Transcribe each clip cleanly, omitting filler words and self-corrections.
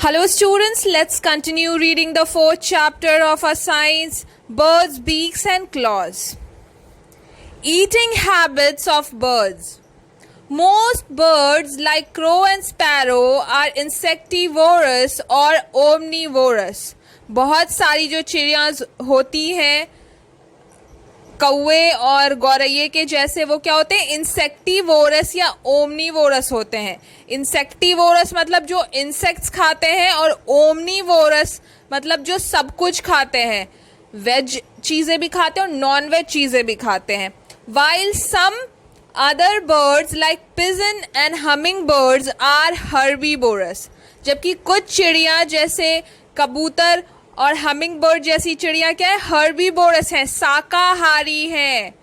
Hello students, let's continue reading the fourth chapter of our science, birds, beaks and claws. Eating habits of birds. Most birds like crow and sparrow are insectivorous or omnivorous. बहुत सारी जो चिड़ियाँ होती हैं कौवे और गौरैये के जैसे वो क्या होते हैं, इंसेक्टिवोरस या ओमनीवोरस होते हैं. इंसेक्टिवोरस मतलब जो इंसेक्ट्स खाते हैं और ओमनीवोरस मतलब जो सब कुछ खाते हैं, वेज चीज़ें भी खाते हैं और नॉन वेज चीज़ें भी खाते हैं. While some other birds like pigeon and hummingbirds are herbivorous. जबकि कुछ चिड़ियाँ जैसे कबूतर और हमिंग बर्ड जैसी चिड़ियाँ क्या है, हर्बीवोरस हैं, शाकाहारी हैं.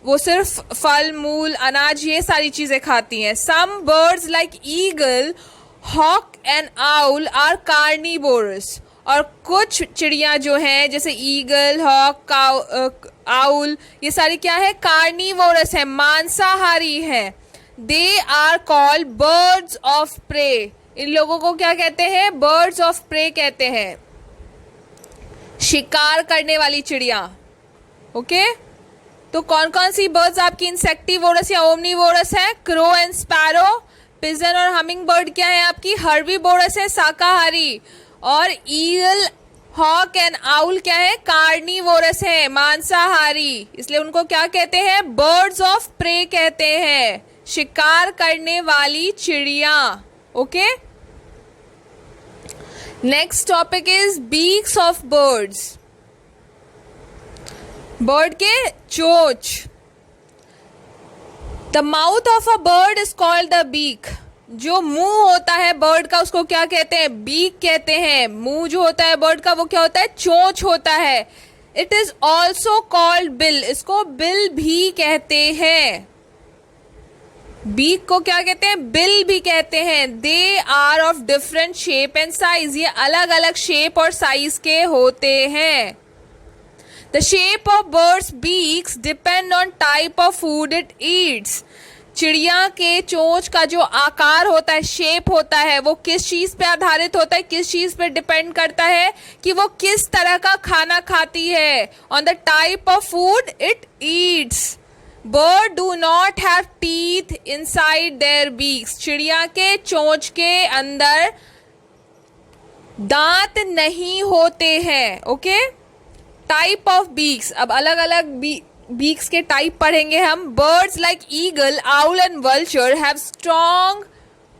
वो सिर्फ फल मूल अनाज ये सारी चीज़ें खाती हैं. Some birds like eagle hawk and owl are carnivorous. और कुछ चिड़ियाँ जो हैं जैसे ईगल हॉक आउल ये सारी क्या है, कार्निवोरस है, मांसाहारी है. They are called birds of prey. इन लोगों को क्या कहते हैं, बर्ड्स ऑफ प्रे कहते हैं, शिकार करने वाली चिड़िया. ओके तो कौन कौन सी बर्ड्स आपकी इंसेक्टिवोरस या ओमनीवोरस है, क्रो एंड स्पैरो. पिजन और हमिंग बर्ड क्या है आपकी, हर्बीवोरस है, शाकाहारी. और ईगल हॉक एंड आउल क्या है, कार्निवोरस है, मांसाहारी. इसलिए उनको क्या कहते हैं, बर्ड्स ऑफ प्रे कहते हैं, शिकार करने वाली चिड़िया. Okay next topic is beaks of birds. Bird के चोंच. The mouth of a bird is called the beak. जो मुंह होता है बर्ड का उसको क्या कहते हैं, बीक कहते हैं. मुंह जो होता है बर्ड का वो क्या होता है, चोंच होता है. It is also called bill. इसको बिल भी कहते हैं. बीक को क्या कहते हैं, बिल भी कहते हैं. They are of different shape and size. ये अलग अलग शेप और साइज के होते हैं. The shape of birds beaks depend on type of food it eats. चिड़िया के चोंच का जो आकार होता है, शेप होता है, वो किस चीज़ पे आधारित होता है, किस चीज़ पे डिपेंड करता है कि वो किस तरह का खाना खाती है. On the type of food it Yeats. Bird do not have teeth inside their beaks. चिड़िया के चोंच के अंदर दांत नहीं होते हैं. Okay type of beaks. अब अलग अलग बीक्स के टाइप पढ़ेंगे हम. Birds like eagle owl and vulture have strong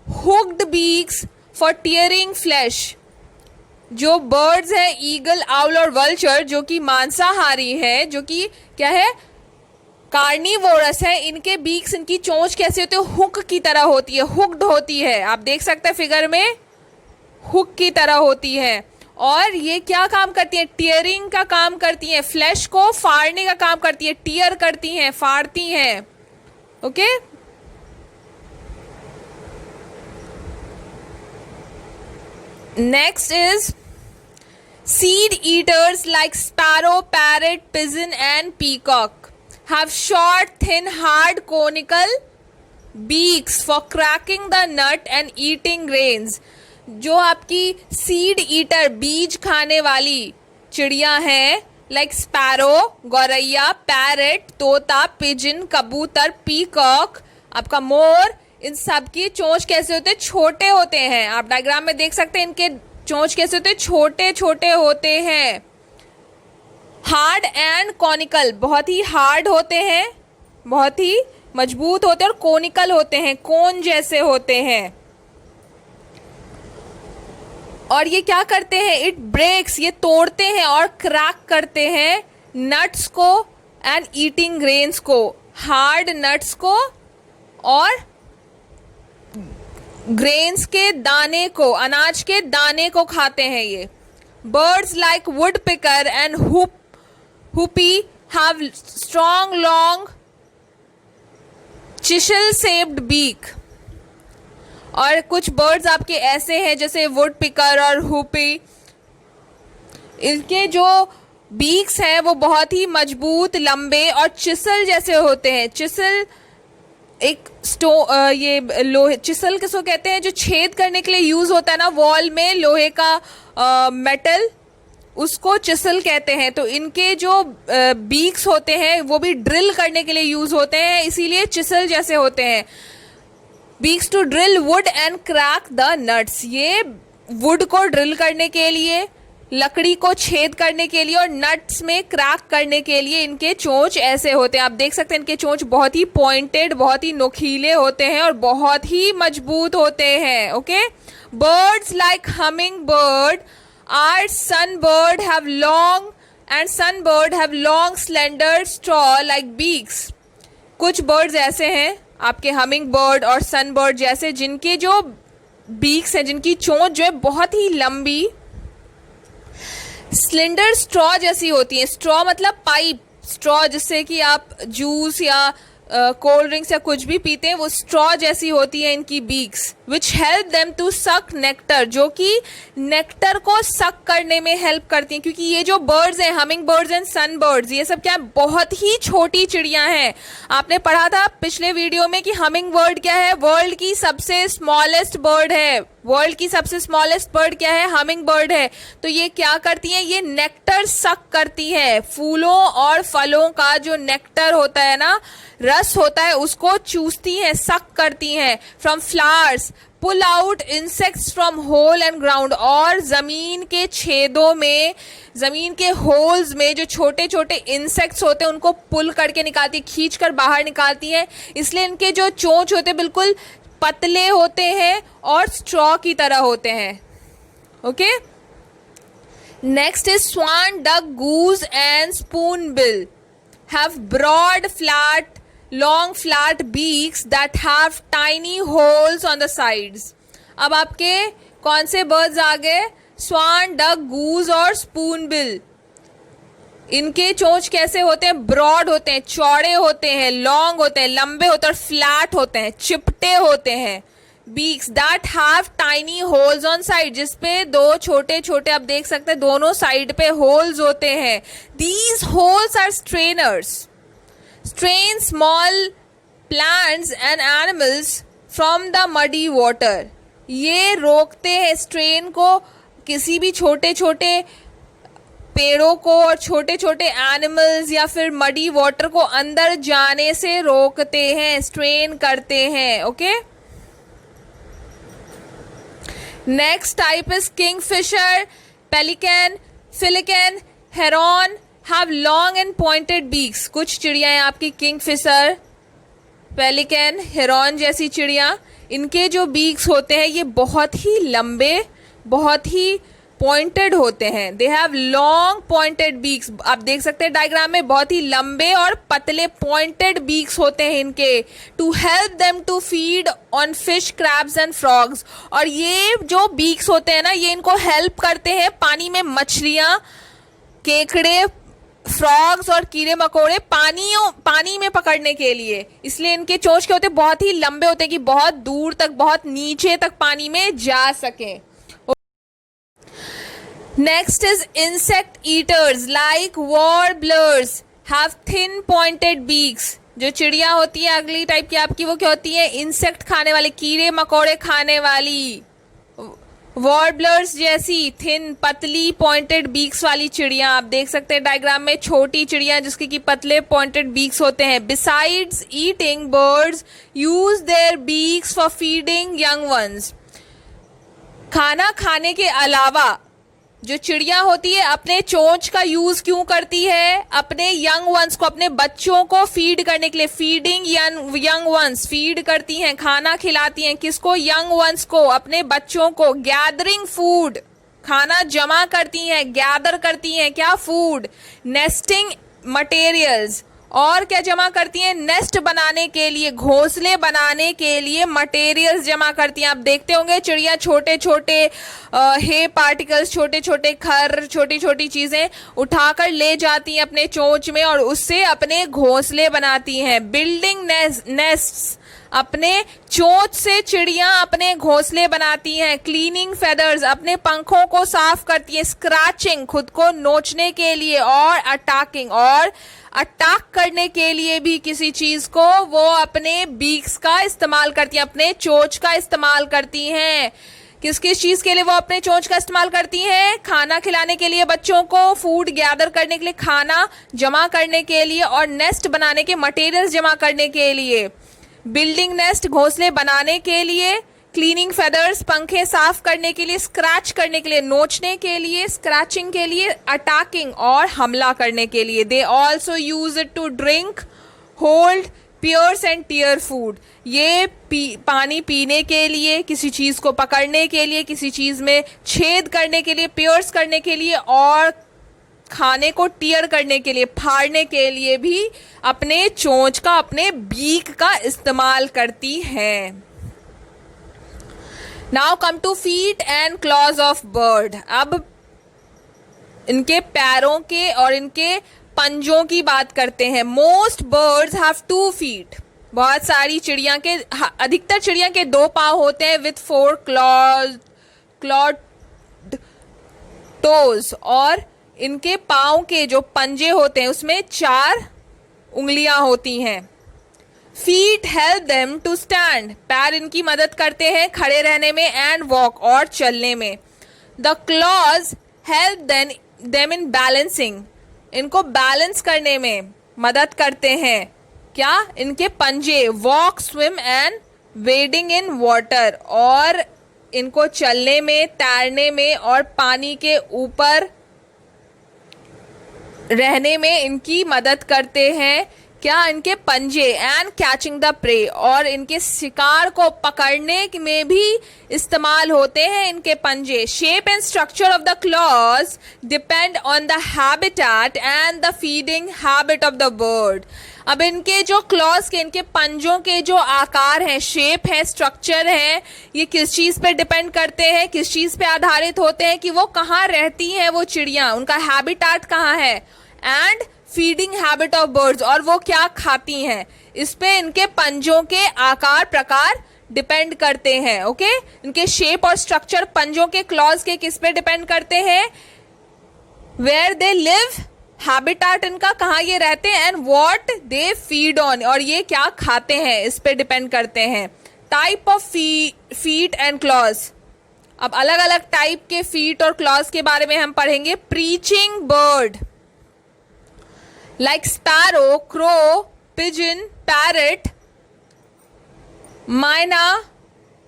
hooked beaks for tearing flash. जो बर्ड्स हैं ईगल आउल और वल्चर जो कि मांसाहारी हैं, जो कि क्या है, कार्निवोरस है, इनके बीक्स, इनकी चोंच कैसे होती है, हुक की तरह होती है, हुक्ड होती है. आप देख सकते हैं फिगर में, हुक की तरह होती है. और ये क्या काम करती है, टियरिंग का काम करती है, फ्लैश को फाड़ने का काम करती है, टियर करती हैं, फाड़ती हैं. Okay next is seed eaters like sparrow, parrot, pigeon and peacock have short, thin, hard, conical beaks for cracking the nut and eating grains. जो आपकी सीड ईटर, बीज खाने वाली चिड़िया हैं, लाइक स्पैरो, गौरैया, पैरट, तोता, पिजन, कबूतर, पीकॉक, आपका मोर, इन सब की चोंच कैसे होते हैं, छोटे होते हैं. आप डायग्राम में देख सकते हैं इनके चोंच कैसे होते हैं, छोटे छोटे होते हैं. हार्ड एंड कॉनिकल, बहुत ही हार्ड होते हैं, बहुत ही मजबूत होते हैं, और कोनिकल होते हैं, कोन जैसे होते हैं. और ये क्या करते हैं, इट ब्रेक्स, ये तोड़ते हैं और क्रैक करते हैं नट्स को एंड ईटिंग ग्रेन्स को, हार्ड नट्स को और ग्रेन्स के दाने को, अनाज के दाने को खाते हैं ये. Birds like would picker and Hoopy have strong, long, chisel-shaped beak. और कुछ बर्ड्स आपके ऐसे हैं जैसे वुड पिकर और हुपी, इनके जो बीक्स हैं वो बहुत ही मजबूत, लंबे और चिसल जैसे होते हैं. चिसल एक ये लोहे, चिसल किसको कहते हैं, जो छेद करने के लिए यूज होता है ना वॉल में, लोहे का मेटल, उसको चिसल कहते हैं। तो इनके जो बीक्स होते हैं वो भी ड्रिल करने के लिए यूज होते हैं, इसीलिए चिसल जैसे होते हैं। Beaks to drill wood and crack the nuts, ये वुड को ड्रिल करने के लिए, लकड़ी को छेद करने के लिए और नट्स में क्रैक करने के लिए इनके चोंच ऐसे होते हैं। आप देख सकते हैं इनके चोंच बहुत ही पॉइंटेड, बहुत ही नुकीले होते हैं और बहुत ही मजबूत होते हैं। Okay, birds like hummingbird or sunbird have long slender straw like beaks. कुछ बर्ड्स ऐसे हैं आपके हमिंग बर्ड और सनबर्ड जैसे, जिनके जो बीक्स है, जिनकी चोंच जो है बहुत ही लंबी स्लेंडर स्ट्रॉ जैसी होती है। स्ट्रॉ मतलब पाइप, स्ट्रॉ जिससे कि आप जूस या कोल्ड ड्रिंक्स या कुछ भी पीते हैं, वो स्ट्रॉ जैसी होती है इनकी beaks. Which help them to suck nectar, जो कि नेक्टर को सक करने में हेल्प करती हैं। क्योंकि ये जो बर्ड्स हैं, hummingbirds and sunbirds, ये सब क्या है, बहुत ही छोटी चिड़ियां हैं। आपने पढ़ा था पिछले वीडियो में कि हमिंग बर्ड क्या है, वर्ल्ड की सबसे स्मॉलेस्ट बर्ड है। वर्ल्ड की सबसे स्मॉलेस्ट बर्ड क्या है, हमिंग बर्ड है। तो ये क्या करती हैं, ये नेक्टर सक करती है। फूलों और फलों का जो नेक्टर होता है ना, रस होता है, उसको चूसती हैं, सक करती हैं। From flowers pull out insects from hole and ground, और जमीन के छेदों में, जमीन के होल्स में जो छोटे छोटे इंसेक्ट्स होते हैं उनको पुल करके निकालती, खींच कर बाहर निकालती हैं। इसलिए इनके जो चोंच होते हैं बिल्कुल पतले होते हैं और स्ट्रॉ की तरह होते हैं। Okay, next is swan, duck, goose and spoonbill have broad flat long flat beaks that have tiny holes on the sides। अब आपके कौन से बर्ड्स आ गए, स्वान, डक, गूज और स्पूनबिल। इनके चोंच कैसे होते हैं, ब्रॉड होते हैं, चौड़े होते हैं, लॉन्ग होते हैं, लंबे होते हैं और फ्लैट होते हैं, चिपटे होते हैं। Beaks that have tiny holes on side, जिसपे दो छोटे छोटे, आप देख सकते हैं दोनों साइड पे होल्स होते हैं। These holes are strainers, strain small plants and animals from the muddy water। ये रोकते हैं स्ट्रेन को, किसी भी छोटे छोटे पेड़ों को और छोटे छोटे एनिमल्स या फिर मडी वाटर को अंदर जाने से रोकते हैं, स्ट्रेन करते हैं। Okay, next type is kingfisher, pelican, pelican, heron have long and pointed beaks. कुछ चिड़िया हैं आपकी किंगफिशर, पेलिकन, हेरॉन जैसी चिड़िया, इनके जो बीक्स होते हैं ये बहुत ही लंबे, बहुत ही पॉइंटेड होते हैं। They have long pointed beaks, आप देख सकते हैं डायग्राम में, बहुत ही लंबे और पतले पॉइंटेड बीक्स होते हैं इनके। To help them to feed on fish, crabs and frogs. और ये जो बीक्स होते हैं ना, ये इनको हेल्प करते हैं पानी में मछलियां, केकड़े, फ्रॉग्स और कीड़े मकोड़े पानी में पकड़ने के लिए। इसलिए इनके चोंच के होते बहुत ही लंबे होते हैं कि बहुत दूर तक, बहुत नीचे तक पानी में जा सके। Next is insect eaters like warblers have thin pointed beaks. जो चिड़िया होती है अगली टाइप की आपकी, वो क्या होती है, इंसेक्ट खाने वाली, कीड़े मकोड़े खाने वाली, वॉर्बलर्स जैसी थिन पतली पॉइंटेड बीक्स वाली चिड़िया। आप देख सकते हैं डायग्राम में, छोटी चिड़िया जिसके की पतले पॉइंटेड बीक्स होते हैं। Besides eating, buds use their beaks for feeding young ones. खाना खाने के अलावा जो चिड़िया होती है अपने चोंच का यूज क्यों करती है, अपने यंग वंस को, अपने बच्चों को फीड करने के लिए। फीडिंग यंग वंस, फीड करती हैं, खाना खिलाती हैं, किसको, यंग वंस को, अपने बच्चों को। गैदरिंग फूड, खाना जमा करती हैं, गैदर करती हैं क्या, फूड। नेस्टिंग मटेरियल्स, और क्या जमा करती हैं, नेस्ट बनाने के लिए, घोंसले बनाने के लिए मटेरियल्स जमा करती हैं। आप देखते होंगे चिड़िया छोटे छोटे हे पार्टिकल्स, छोटे छोटे खर, छोटी छोटी चीजें उठाकर ले जाती हैं अपने चोंच में और उससे अपने घोंसले बनाती हैं। बिल्डिंग नेस्ट्स अपने चोंच से चिड़िया अपने घोंसले बनाती हैं। क्लीनिंग फेदर्स, अपने पंखों को साफ करती है। स्क्रैचिंग, खुद को नोचने के लिए। और अटैकिंग, और अटैक करने के लिए भी किसी चीज को वो अपने बीक्स का इस्तेमाल करती हैं, अपने चोंच का इस्तेमाल करती हैं। किस किस चीज के लिए वो अपने चोंच का इस्तेमाल करती हैं? खाना खिलाने के लिए बच्चों को, फूड गैदर करने के लिए, खाना जमा करने के लिए, और नेस्ट बनाने के मटेरियल्स जमा करने के लिए। बिल्डिंग नेस्ट, घोंसले बनाने के लिए। क्लीनिंग फेदर्स, पंखे साफ करने के लिए। स्क्रैच करने के लिए, नोचने के लिए, स्क्रैचिंग के लिए। अटैकिंग, और हमला करने के लिए। They also use it to drink, hold, pierce and tear food. ये पानी पीने के लिए, किसी चीज को पकड़ने के लिए, किसी चीज में छेद करने के लिए, पियर्स करने के लिए, और खाने को टीयर करने के लिए, फाड़ने के लिए भी अपने चोंच का, अपने बीक का इस्तेमाल करती हैं। Now come to feet and clause of bird. अब इनके पैरों के और इनके पंजों की बात करते हैं। Most birds have 2 feet। बहुत सारी चिड़िया के, अधिकतर चिड़िया के 2 पाँव होते हैं। विथ 4 क्लॉड टोज, और इनके पाँव के जो पंजे होते हैं उसमें 4 उंगलियां होती हैं। Feet help them to stand. पैर इनकी मदद करते हैं खड़े रहने में। एंड वॉक, और चलने में। The clause help them in balancing. इनको बैलेंस करने में मदद करते हैं। क्या? इनके पंजे। Walk, swim and wedding in water, और इनको चलने में, तैरने में, और पानी के ऊपर रहने में इनकी मदद करते हैं। क्या? इनके पंजे। एंड कैचिंग द प्रे, और इनके शिकार को पकड़ने में भी इस्तेमाल होते हैं इनके पंजे। Shape and structure of the clause depend on the habitat and the feeding habit of the bird. अब इनके जो क्लॉज के, इनके पंजों के जो आकार हैं, शेप है, स्ट्रक्चर है, ये किस चीज पे डिपेंड करते हैं, किस चीज पे आधारित होते हैं कि वो कहाँ रहती हैं वो चिड़िया, उनका हैबिटेट कहाँ है। And feeding habit of birds, और वो क्या खाती हैं, इस पे इनके पंजों के आकार प्रकार डिपेंड करते हैं। ओके, इनके शेप और स्ट्रक्चर, पंजों के, क्लॉज के किस पे डिपेंड करते हैं? वेयर दे लिव, हैबिटेट इनका, कहाँ ये रहते हैं। And what they feed on, और ये क्या खाते हैं, इस पे डिपेंड करते हैं। Type of feet and clause. अब अलग अलग टाइप के फीट और क्लॉज के बारे में हम पढ़ेंगे। Preaching bird like sparrow, crow, pigeon, parrot, myna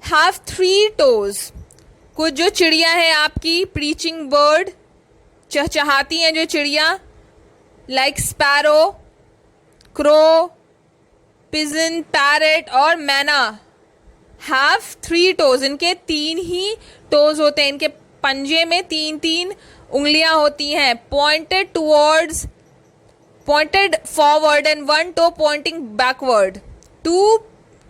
have 3 toes। कुछ जो चिड़िया है आपकी प्रीचिंग बर्ड, चहचहाती हैं जो चिड़िया, like sparrow, crow, pigeon, parrot और मैना, हैव 3 toes। इनके 3 ही टोज होते हैं। इनके पंजे में 3 उंगलियां होती हैं। pointed forward and 1 toe pointing backward।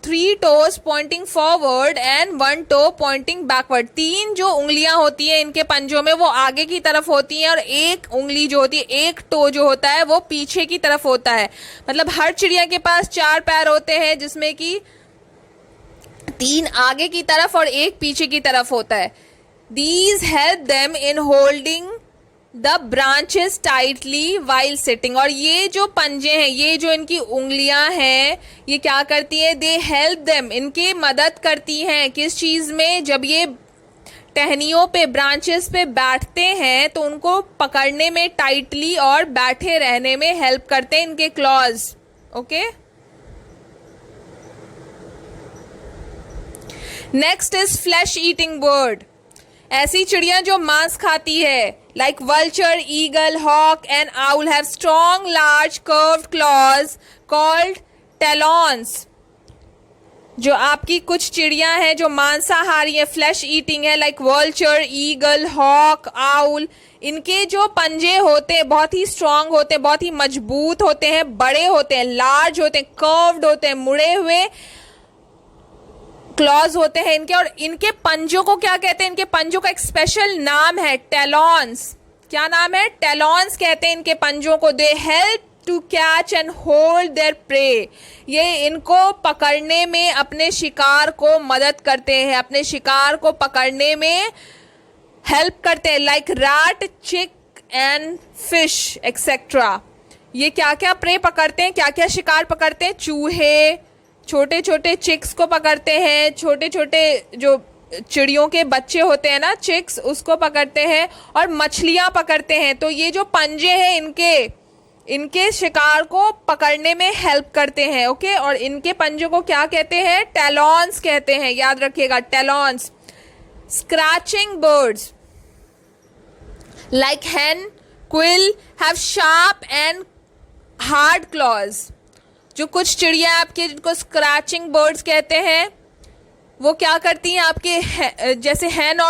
3 toes pointing forward and 1 toe pointing backward। 3 जो उंगलियां होती हैं इनके पंजों में वो आगे की तरफ होती हैं, और 1 उंगली जो होती है, 1 टो जो होता है वो पीछे की तरफ होता है। मतलब हर चिड़िया के पास 4 पैर होते हैं, जिसमें कि 3 आगे की तरफ और 1 पीछे की तरफ होता है। These help them in holding the branches tightly while sitting. और ये जो पंजे हैं, ये जो इनकी उंगलियां हैं, ये क्या करती है? दे हेल्प देम, इनकी मदद करती हैं किस चीज में? जब ये टहनियों पे, ब्रांचेस पे बैठते हैं तो उनको पकड़ने में टाइटली और बैठे रहने में हेल्प करते हैं इनके clause. Okay, next is flesh eating bird. ऐसी चिड़िया जो मांस खाती है, like vulture, eagle, hawk and owl have strong, large, curved claws called talons। जो आपकी कुछ चिड़िया हैं जो मांसाहारी है, फ्लैश ईटिंग है, like vulture, eagle, hawk, owl, इनके जो पंजे होते हैं बहुत ही स्ट्रांग होते हैं, बहुत ही मजबूत होते हैं, बड़े होते हैं, लार्ज होते हैं, कर्व्ड होते हैं, मुड़े हुए क्लॉज होते हैं इनके। और इनके पंजों को क्या कहते हैं? इनके पंजों का एक स्पेशल नाम है, टेलॉन्स। क्या नाम है? टेलॉन्स कहते हैं इनके पंजों को। They help to catch and hold their prey. ये इनको पकड़ने में, अपने शिकार को मदद करते हैं, अपने शिकार को पकड़ने में हेल्प करते हैं। लाइक रैट, चिक एंड फिश एक्सेट्रा। ये क्या क्या प्रे पकड़ते हैं, क्या क्या शिकार पकड़ते हैं? चूहे, छोटे छोटे चिक्स को पकड़ते हैं, छोटे छोटे जो चिड़ियों के बच्चे होते हैं ना, चिक्स, उसको पकड़ते हैं, और मछलियां पकड़ते हैं। तो ये जो पंजे हैं इनके शिकार को पकड़ने में हेल्प करते हैं। ओके, और इनके पंजों को क्या कहते हैं? टैलॉन्स कहते हैं, याद रखिएगा, talons. Scratching birds like hen, quill have sharp and hard claws। जो कुछ चिड़िया आपके, जिनको स्क्रैचिंग बर्ड्स कहते हैं, वो क्या करती हैं आपके, जैसे hen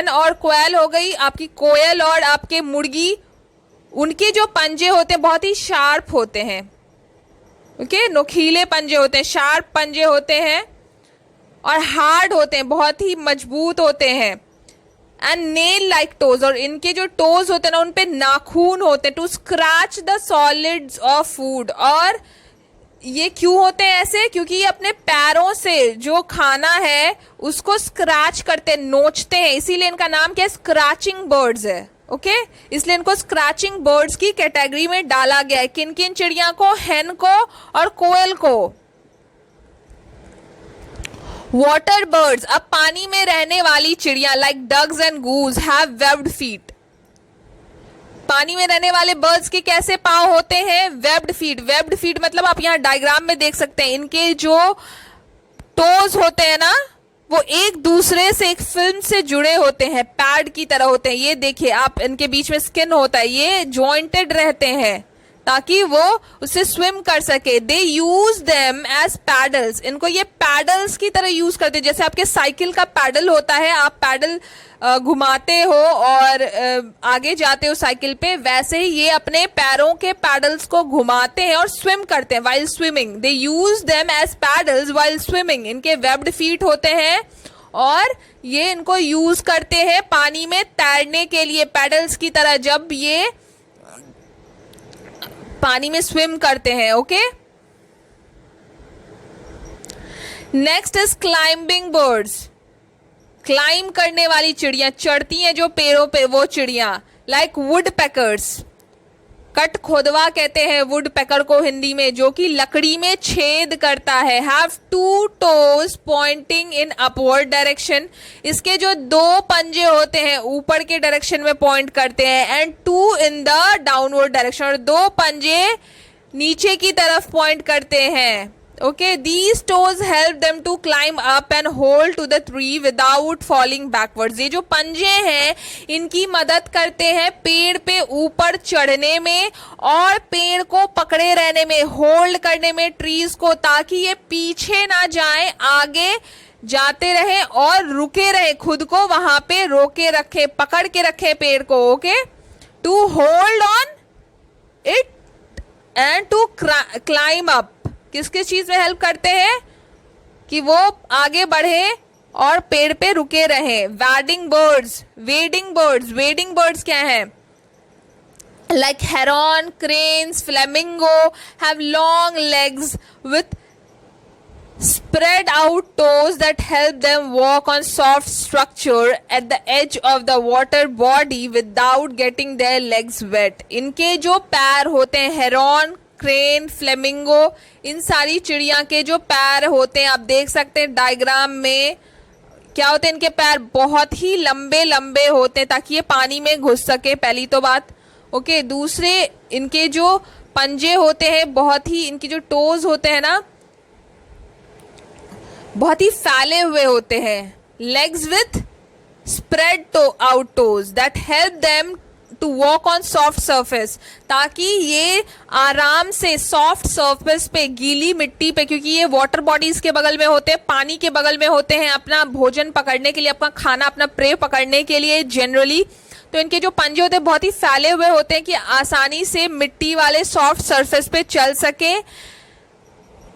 और क्वेल हो गई, आपकी कोयल और आपके मुर्गी, उनके जो पंजे होते हैं बहुत ही शार्प होते हैं। ओके, नुकीले पंजे होते हैं, शार्प पंजे होते हैं, और हार्ड होते हैं, बहुत ही मजबूत होते हैं। एंड नेल लाइक टोज, और इनके जो टोज होते हैं ना, उन पे नाखून होते हैं। To scratch the solids of food. और ये क्यों होते हैं ऐसे? क्योंकि ये अपने पैरों से जो खाना है उसको स्क्रैच करते हैं, नोचते हैं, इसीलिए इनका नाम क्या है? स्क्रैचिंग बर्ड्स है। ओके, इसलिए इनको स्क्रैचिंग बर्ड्स की कैटेगरी में डाला गया है। किन किन चिड़िया को? hen को और कोयल को। वाटर बर्ड्स, अब पानी में रहने वाली चिड़िया like dogs and goose have webbed feet. पानी में रहने वाले बर्ड्स के कैसे पांव होते हैं? Webbed feet. वेब्ड फीट मतलब आप यहाँ डायग्राम में देख सकते हैं, इनके जो टोज होते हैं ना, वो एक दूसरे से, एक फिल्म से जुड़े होते हैं, पैड की तरह होते हैं। ये देखिए आप, इनके बीच में स्किन होता है, ये जॉइंटेड रहते हैं ताकि वो उससे स्विम कर सके। दे यूज देम एज पैडल्स, इनको ये पैडल्स की तरह यूज करते हैं। जैसे आपके साइकिल का पैडल होता है, आप पैडल घुमाते हो और आगे जाते हो साइकिल पे, वैसे ही ये अपने पैरों के पैडल्स को घुमाते हैं और स्विम करते हैं while swimming. They use them as paddles while swimming. इनके वेब्ड फीट होते हैं और ये इनको यूज करते हैं पानी में तैरने के लिए, पैडल्स की तरह, जब ये पानी में स्विम करते हैं। Okay, next is climbing birds. Climb करने वाली चिड़िया, चढ़ती हैं जो पेड़ों पे, वो चिड़िया लाइक वुड पैकर्स। कट खोदवा कहते हैं वुड पैकर को हिंदी में, जो कि लकड़ी में छेद करता है। Have two toes pointing in upward direction. इसके जो दो पंजे होते हैं ऊपर के डायरेक्शन में पॉइंट करते हैं, and two in the downward direction, और दो पंजे नीचे की तरफ पॉइंट करते हैं। Okay, these toes help them to climb up and hold to the tree without falling backwards. ये जो पंजे हैं इनकी मदद करते हैं पेड़ पे ऊपर चढ़ने में और पेड़ को पकड़े रहने में, होल्ड करने में ट्रीज को, ताकि ये पीछे ना जाए, आगे जाते रहे और रुके रहे, खुद को वहां पे रोके रखे, पकड़ के रखे पेड़ को। Okay, to hold on it and to climb up. किस किस चीज में हेल्प करते हैं? कि वो आगे बढ़े और पेड़ पे रुके रहे। Wedding birds, wading birds, wading birds क्या है? Like heron, cranes, flamingo have long legs with spread out toes that help them walk on soft structure at the edge of the water body without getting their legs wet। इनके जो पैर होते हैं, heron, crane, flamingo, इन सारी चिड़िया के जो पैर होते हैं, आप देख सकते हैं डायग्राम में क्या होते हैं। इनके पैर बहुत ही लंबे लंबे होते हैं ताकि ये पानी में घुस सके, पहली तो बात। ओके, दूसरे इनके जो पंजे होते हैं, बहुत ही, इनकी जो टोज होते हैं ना, बहुत ही फैले हुए होते हैं। Legs with spread out toes that help them to walk on soft surface, ताकि ये आराम से सॉफ्ट सरफेस पे, गीली मिट्टी पे, क्योंकि ये वाटर बॉडीज के बगल में होते हैं, पानी के बगल में होते हैं, अपना भोजन पकड़ने के लिए, अपना खाना, अपना प्रे पकड़ने के लिए जनरली। तो इनके जो पंजे होते हैं बहुत ही फैले हुए होते हैं कि आसानी से मिट्टी वाले सॉफ्ट सरफेस पे चल सके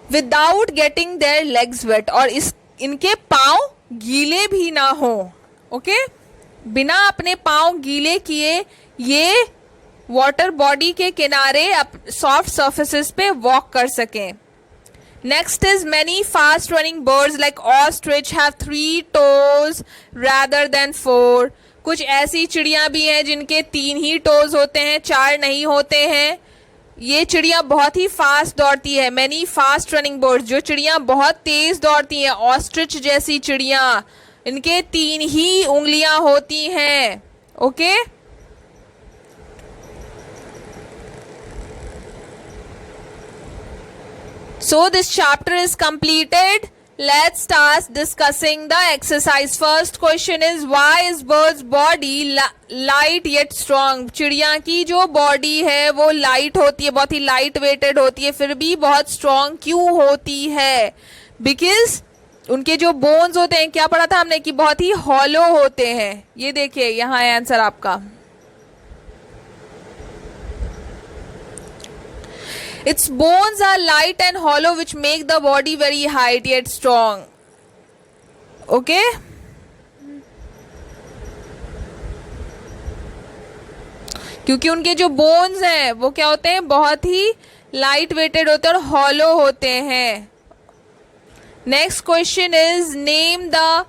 without getting their legs wet, और इनके पाँव गीले भी ना हो। ओके, बिना अपने पाँव गीले किए ये वाटर बॉडी के किनारे सॉफ्ट सर्फेसिस पे वॉक कर सकें। Next is many fast running birds like ostrich have 3 toes rather than 4। कुछ ऐसी चिड़ियां भी हैं जिनके 3 ही टोज होते हैं, 4 नहीं होते हैं। ये चिड़िया बहुत ही फास्ट दौड़ती है। मैनी फास्ट रनिंग बर्ड्स, जो चिड़िया बहुत तेज दौड़ती हैं, ऑस्ट्रिच जैसी चिड़िया, इनके 3 ही उंगलियां होती हैं। Okay, so this chapter is completed. Let's start discussing the exercise. First question is, why is bird's body light yet strong? चिड़िया की जो बॉडी है वो लाइट होती है, बहुत ही लाइट वेटेड होती है, फिर भी बहुत स्ट्रॉन्ग क्यों होती है? बिकॉज उनके जो बोन्स होते हैं, क्या पढ़ा था हमने कि बहुत ही हॉलो होते हैं। ये देखिए यहाँ है आंसर आपका। Its bones are light and hollow which make the body very light yet strong. Okay? क्योंकि उनके जो बोन्स हैं वो क्या होते हैं, बहुत ही लाइट वेटेड होते हैं और हॉलो होते हैं। Next question is name the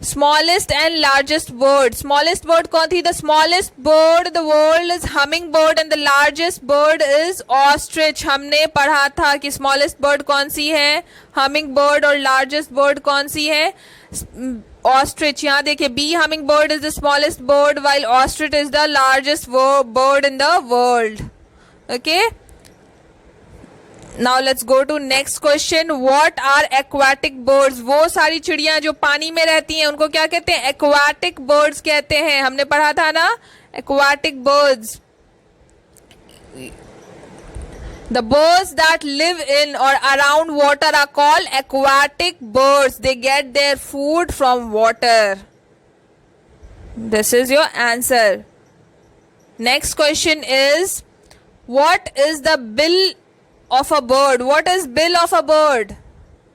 smallest and largest bird. Smallest bird कौन थी? The smallest bird the world is humming bird and the largest bird is ostrich. हमने पढ़ा था कि स्मॉलेस्ट बर्ड कौन सी है, हमिंग बर्ड, और लार्जेस्ट बर्ड कौन सी है, ऑस्ट्रिच। यहाँ देखिए, be humming bird is the smallest bird while ostrich is the largest bird in the world. Okay, now let's go to next question. What are aquatic birds? वो सारी चिड़ियां जो पानी में रहती हैं उनको क्या कहते हैं? एक्वाटिक बर्ड्स कहते हैं। हमने पढ़ा था ना, aquatic birds, the birds that live in और around water are called aquatic birds. They get their food from water. This is your answer. Next question is, what is the bill of a bird? What is bill of a bird?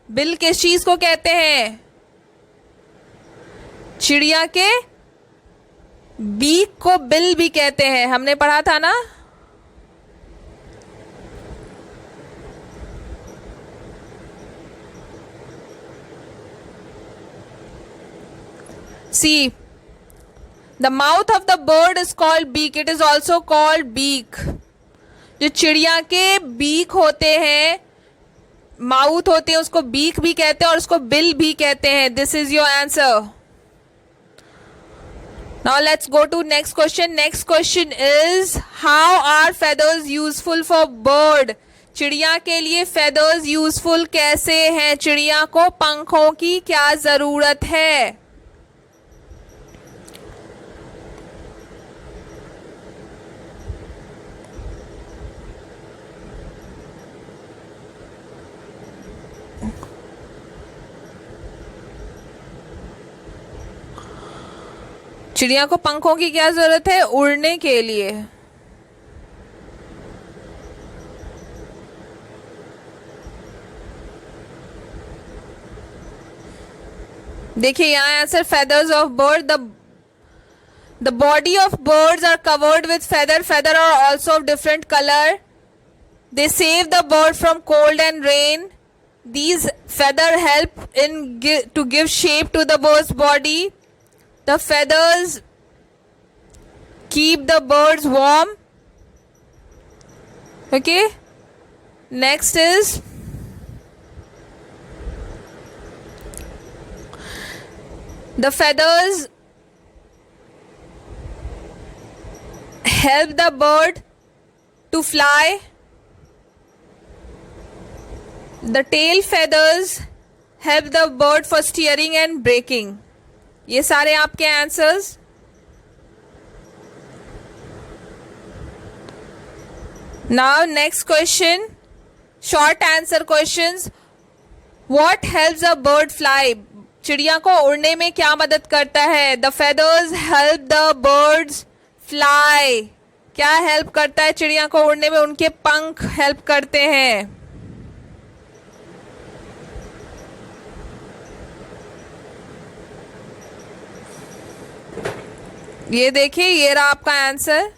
Bill किस चीज को कहते हैं? चिड़िया के beak को bill भी कहते हैं, हमने पढ़ा था ना। See, the mouth of the bird is called beak, it is also called beak. जो चिड़िया के बीक होते हैं, माउथ होते हैं, उसको बीक भी कहते हैं और उसको बिल भी कहते हैं। This is your answer. Now let's go to next question. Next question is, how are feathers useful for bird? चिड़िया के लिए फेदर्स यूजफुल कैसे हैं? चिड़िया को पंखों की क्या जरूरत है? चिड़िया को पंखों की क्या जरूरत है? उड़ने के लिए। देखिए यहाँ answer, feathers of bird, the body of birds are covered with feather. Feather are also of different colour. They save the bird from cold and rain. These feather help to give shape to the bird's body. The feathers keep the birds warm. Okay. Next is, the feathers help the bird to fly. The tail feathers help the bird for steering and braking. ये सारे आपके answers. Now next question, short answer questions. What helps a bird fly? चिड़िया को उड़ने में क्या मदद करता है? The feathers help the birds fly. क्या हेल्प करता है चिड़िया को उड़ने में? उनके पंख हेल्प करते हैं। ये देखिए, ये रहा आपका answer.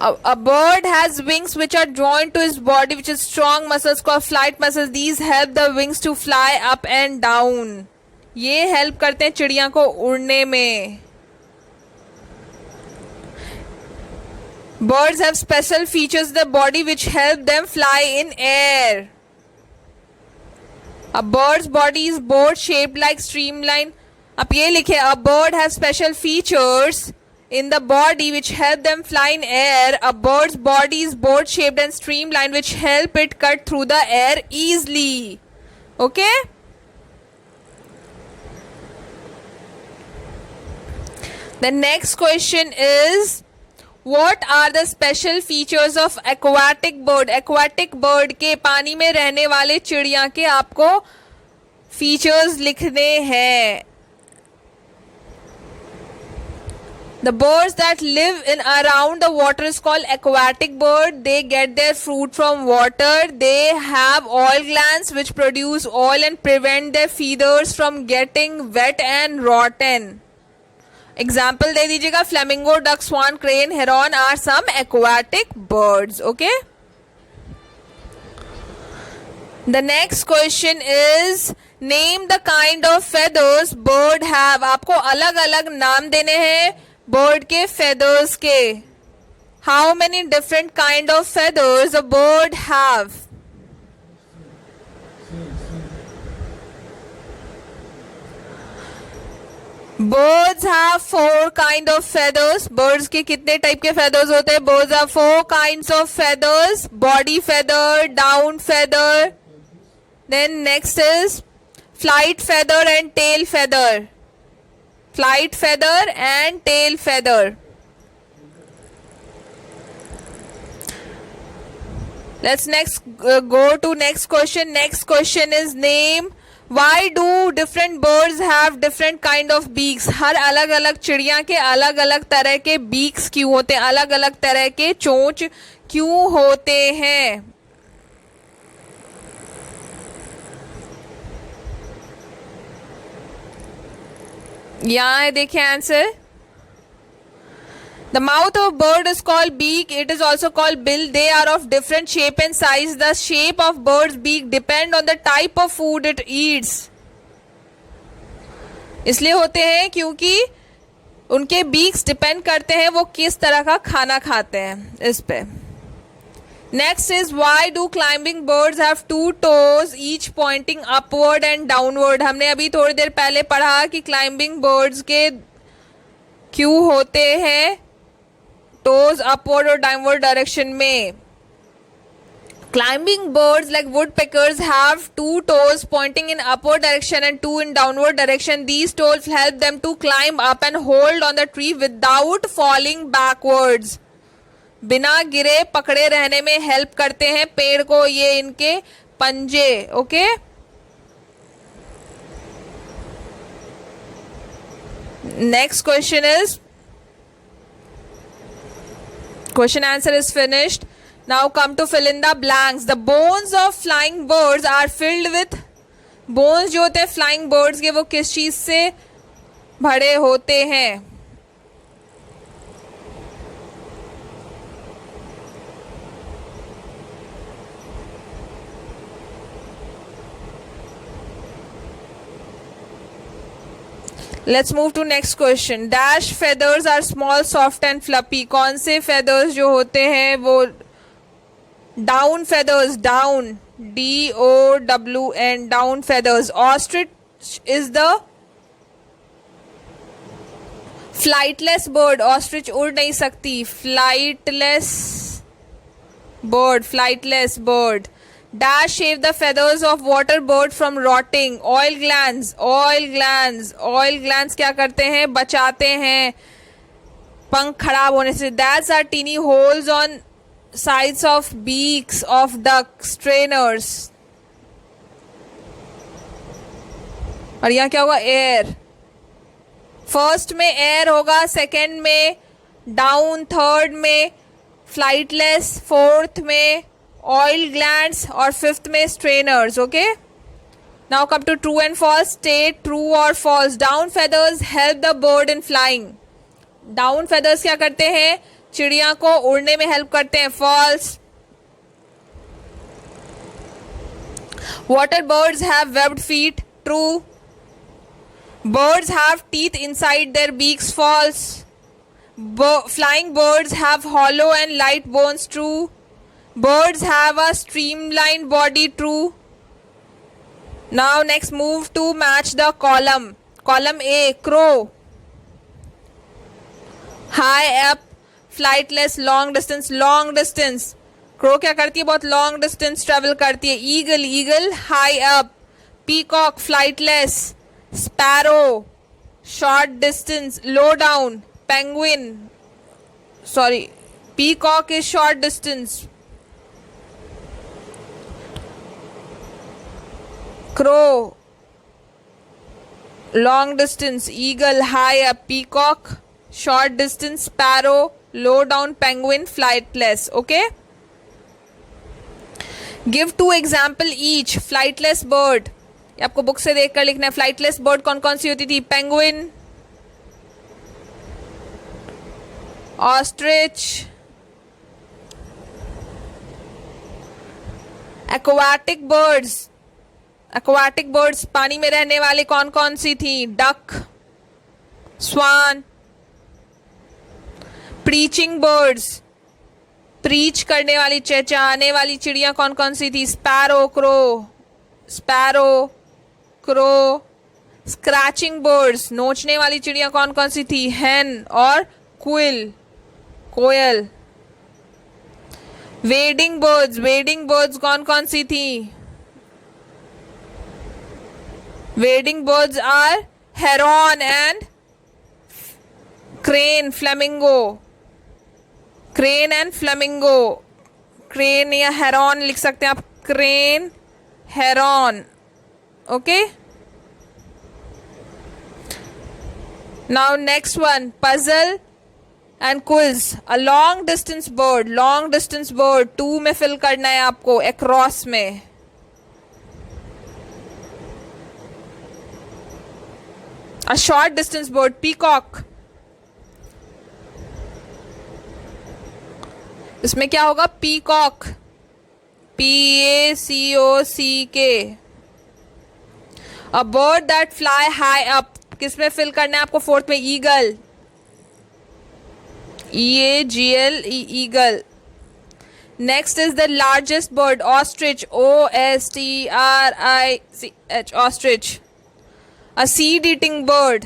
A bird has wings which are joined to his body, which is strong muscles called flight muscles. These help the wings to fly up and down. ये help करते हैं चिड़िया को उड़ने में. Birds have special features in the body which help them fly in air. A bird's body is board shaped like streamline. आप ये लिखे, a bird has special features in the body which help them fly in air. A bird's body is board shaped and streamlined which help it cut through the air easily. Okay? The next question is, what are the special features of aquatic bird? Aquatic bird के पानी में रहने वाले चिड़िया के आपको features लिखने हैं. The birds that live in around the water is called aquatic bird. They get their food from water. They have oil glands which produce oil and prevent their feathers from getting wet and rotten. Example दे दीजिएगा. Flamingo, duck, swan, crane, heron are some aquatic birds. Okay. The next question is, name the kind of feathers bird have. आपको अलग अलग नाम देने हैं bird के feathers के. How many different kind of feathers a bird have? Birds have 4 kind of feathers. Birds के कितने टाइप के feathers होते हैं? Birds have 4 kinds of feathers. Body feather, down feather. Then next is flight feather and tail feather. Flight feather and tail feather. Let's next go to next question. Next question is, name. Why do different birds have different kind of beaks? हर अलग अलग चिड़िया के अलग अलग तरह के beaks क्यों होते हैं? अलग अलग तरह के चोंच क्यों होते हैं? यहाँ है, देखिए answer. The mouth of bird is called beak. It is also called bill. They are of different shape and size. The shape of bird's beak depend on the type of food it eats. इसलिए होते हैं क्योंकि उनके beaks depend करते हैं वो किस तरह का खाना खाते हैं इस पे. Next is, why do climbing birds have 2 toes each pointing upward and downward? हमने अभी थोड़ी देर पहले पढ़ा कि climbing birds के क्यों होते हैं toes upward और downward direction में. Climbing birds like woodpeckers have 2 toes pointing in upward direction and 2 in downward direction. These toes help them to climb up and hold on the tree without falling backwards. बिना गिरे पकड़े रहने में help करते हैं पेड़ को ये इनके पंजे. Okay. Next question is, question answer is finished. Now come to fill in the blanks. The bones of flying birds are filled with. bones जो होते हैं flying birds के वो किस चीज से भरे होते हैं? Let's move to next question. Dash feathers are small, soft and fluffy. कौन से feathers जो होते हैं वो down feathers, down, DOWN, down feathers. Ostrich is the flightless bird. Ostrich उड़ नहीं सकती. Flightless bird, flightless bird. Dash save the feathers of water bird from rotting. Oil glands, oil glands, oil glands क्या करते हैं? बचाते हैं पंख खराब होने से. That's are teeny holes on sides of beaks of duck strainers. और यहाँ क्या होगा? एयर. फर्स्ट में एयर होगा, सेकेंड में डाउन, थर्ड में फ्लाइटलेस, फोर्थ में ऑयल ग्लैंड्स और फिफ्थ में strainers. Okay. Now come to true and false. State true और false. Down feathers help the bird in flying. Down feathers क्या करते हैं? चिड़िया को उड़ने में हेल्प करते हैं, false. Water birds have webbed feet, true. Birds have teeth inside their beaks, false. Flying birds have hollow and light bones, true. Birds have a streamlined body, true. Now next move to match the column. Column A, crow. High up, flightless, long distance, long distance. Crow क्या करती है? बहुत long distance travel करती है. Eagle, eagle, high up. Peacock, flightless. Sparrow, short distance, low down. Penguin, sorry, peacock is short distance. Crow, long distance. Eagle, high up. Peacock, short distance. Sparrow, low down. Penguin, flightless. Okay, give 2 example each. Flightless bird, ये आपको book से देखकर लिखना है. Flightless bird कौन कौन सी होती थी? Penguin, ostrich. Aquatic birds, aquatic birds पानी में रहने वाले कौन कौन सी थी? Duck, swan. Preaching birds, preach करने वाली, चहचहाने वाली चिड़िया कौन कौन सी थी? Sparrow, crow. Sparrow, crow. Scratching birds, नोचने वाली चिड़िया कौन कौन सी थी? हैन और क्विल, कोयल. वेडिंग बर्ड्स, वेडिंग बर्ड्स कौन कौन सी थी? Wading birds are heron and crane, flamingo. Crane and flamingo. Crane या हेरॉन लिख सकते हैं आप. Crane, heron. Okay, now next one, puzzle and quiz. A long distance bird, long distance bird 2 में fill करना है आपको, across में. A short distance bird, peacock. इसमें क्या होगा? peacock, PACOCK. A bird that fly high up, किसमें fill करना है आपको? 4th में. Eagle, EAGL, eagle. Next is the largest bird, ostrich, OSTRICH, ostrich. A seed eating bird,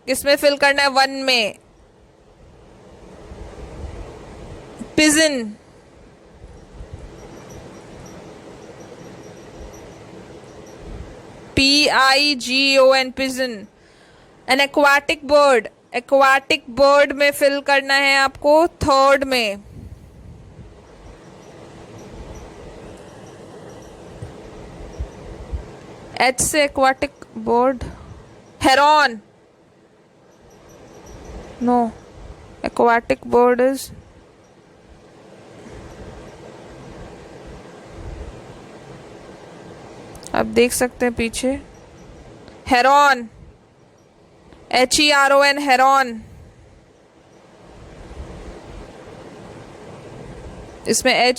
किसमें फिल करना है? 1 में. Pigeon, PIGON, pigeon. An aquatic bird, aquatic bird में फिल करना है आपको 3rd में. H से aquatic bird, heron. No, aquatic bird is आप देख सकते हैं पीछे. Heron, HERON, heron. इसमें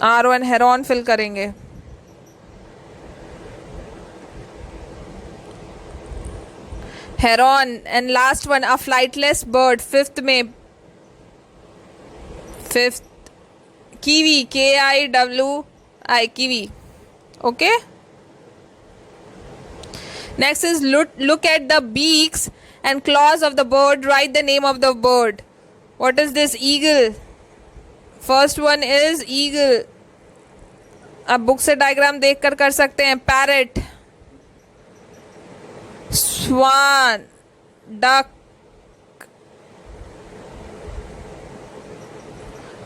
HERON, हेरॉन फिल करेंगे. Heron. And last one, a flightless bird 5th में. 5th, kiwi, KIWI, kiwi. Okay, next is look at the beaks and claws of the bird. Write the name of the bird. What is this? Eagle. First one is eagle. आप book से diagram देख कर सकते हैं. Parrot, स्वान, duck,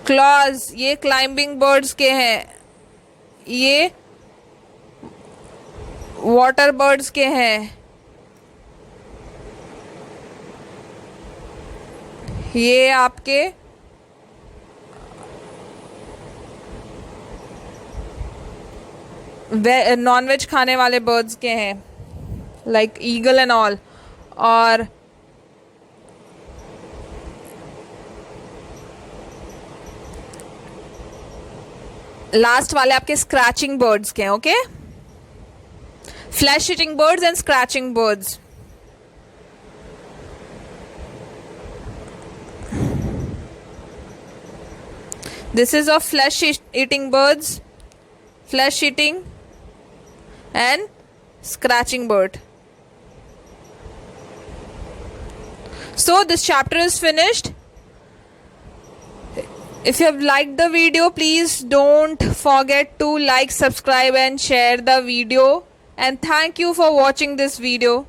clause. ये climbing birds के हैं. ये वाटर बर्ड्स के हैं. ये आपके नॉनवेज खाने वाले बर्ड्स के हैं, लाइक ईगल एंड ऑल. और लास्ट वाले आपके स्क्रैचिंग बर्ड्स के हैं, okay, flesh eating birds and scratching birds. This is of flesh eating birds, flesh eating and scratching bird. So this chapter is finished. If you have liked the video, please don't forget to like, subscribe and share the video. And thank you for watching this video.